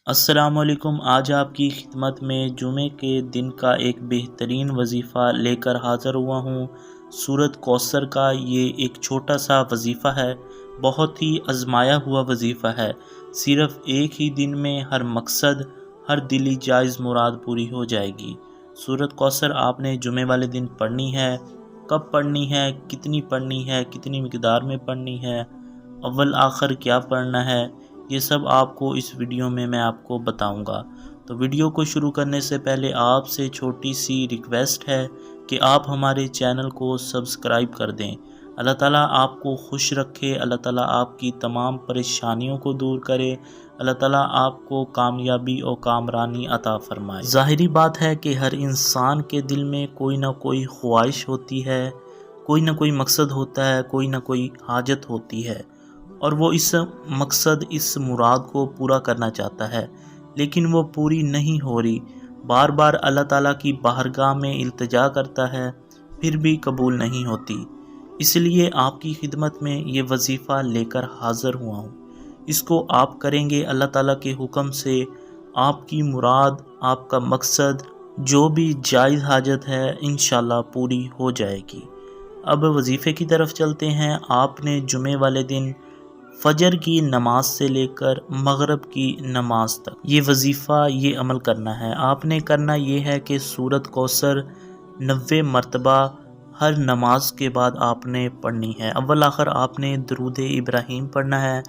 السلام علیکم۔ آج آپ کی خدمت میں جمعے کے دن کا ایک بہترین وظیفہ لے کر حاضر ہوا ہوں۔ سورۃ کوثر کا یہ ایک چھوٹا سا وظیفہ ہے، بہت ہی آزمایا ہوا وظیفہ ہے۔ صرف ایک ہی دن میں ہر مقصد، ہر دلی جائز مراد پوری ہو جائے گی۔ سورۃ کوثر آپ نے جمعے والے دن پڑھنی ہے۔ کب پڑھنی ہے، کتنی پڑھنی ہے، کتنی مقدار میں پڑھنی ہے، اول آخر کیا پڑھنا ہے، یہ سب آپ کو اس ویڈیو میں آپ کو بتاؤں گا۔ تو ویڈیو کو شروع کرنے سے پہلے آپ سے چھوٹی سی ریکویسٹ ہے کہ آپ ہمارے چینل کو سبسکرائب کر دیں۔ اللہ تعالیٰ آپ کو خوش رکھے، اللہ تعالیٰ آپ کی تمام پریشانیوں کو دور کرے، اللہ تعالیٰ آپ کو کامیابی اور کامرانی عطا فرمائے۔ ظاہری بات ہے کہ ہر انسان کے دل میں کوئی نہ کوئی خواہش ہوتی ہے، کوئی نہ کوئی مقصد ہوتا ہے، کوئی نہ کوئی حاجت ہوتی ہے، اور وہ اس مقصد، اس مراد کو پورا کرنا چاہتا ہے، لیکن وہ پوری نہیں ہو رہی۔ بار بار اللہ تعالیٰ کی بارگاہ میں التجا کرتا ہے، پھر بھی قبول نہیں ہوتی۔ اس لیے آپ کی خدمت میں یہ وظیفہ لے کر حاضر ہوا ہوں۔ اس کو آپ کریں گے، اللہ تعالیٰ کے حکم سے آپ کی مراد، آپ کا مقصد، جو بھی جائز حاجت ہے، انشاءاللہ پوری ہو جائے گی۔ اب وظیفے کی طرف چلتے ہیں۔ آپ نے جمعے والے دن فجر کی نماز سے لے کر مغرب کی نماز تک یہ وظیفہ، یہ عمل کرنا ہے۔ آپ نے کرنا یہ ہے کہ سورۃ کوثر 90 مرتبہ ہر نماز کے بعد آپ نے پڑھنی ہے۔ اول آخر آپ نے درود ابراہیم پڑھنا ہے۔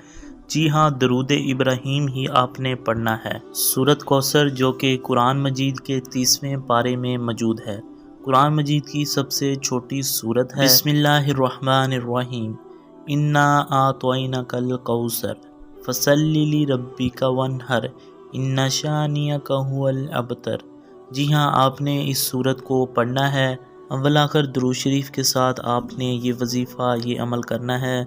جی ہاں، درود ابراہیم ہی آپ نے پڑھنا ہے۔ سورۃ کوثر جو کہ قرآن مجید کے 30ویں پارے میں موجود ہے، قرآن مجید کی سب سے چھوٹی سورت ہے۔ بسم اللہ الرحمن الرحیم، انا اعطیناک الکوثر فصلی لربک وانحر ان شانئک ھو الابتر۔ جی ہاں، آپ نے اس سورت کو پڑھنا ہے۔ اول آخر درود شریف کے ساتھ آپ نے یہ وظیفہ، یہ عمل کرنا ہے۔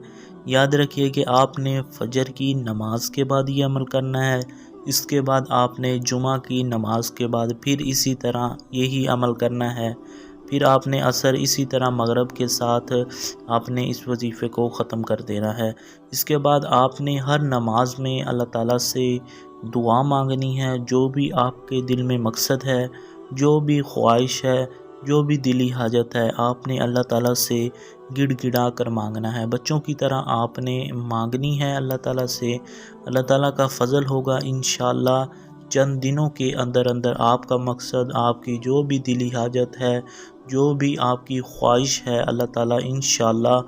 یاد رکھیے کہ آپ نے فجر کی نماز کے بعد یہ عمل کرنا ہے، اس کے بعد آپ نے جمعہ کی نماز کے بعد پھر اسی طرح یہی عمل کرنا ہے، پھر آپ نے عصر، اسی طرح مغرب کے ساتھ آپ نے اس وظیفے کو ختم کر دینا ہے۔ اس کے بعد آپ نے ہر نماز میں اللہ تعالیٰ سے دعا مانگنی ہے۔ جو بھی آپ کے دل میں مقصد ہے، جو بھی خواہش ہے، جو بھی دلی حاجت ہے، آپ نے اللہ تعالیٰ سے گڑ گڑا کر مانگنا ہے۔ بچوں کی طرح آپ نے مانگنی ہے اللہ تعالیٰ سے۔ اللہ تعالیٰ کا فضل ہوگا انشاءاللہ، چند دنوں کے اندر آپ کا مقصد، آپ کی جو بھی دلی حاجت ہے، جو بھی آپ کی خواہش ہے، اللہ تعالیٰ انشاءاللہ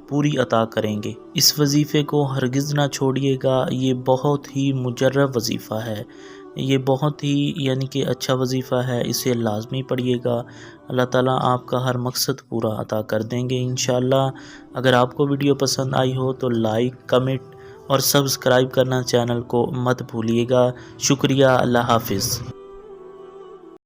پوری عطا کریں گے۔ اس وظیفے کو ہرگز نہ چھوڑیے گا، یہ بہت ہی مجرب وظیفہ ہے، یہ بہت ہی کہ اچھا وظیفہ ہے، اسے لازمی پڑھیے گا۔ اللہ تعالیٰ آپ کا ہر مقصد پورا عطا کر دیں گے انشاءاللہ۔ اگر آپ کو ویڈیو پسند آئی ہو تو لائک، کمنٹ اور سبسکرائب کرنا چینل کو مت بھولیے گا۔ شکریہ، اللہ حافظ۔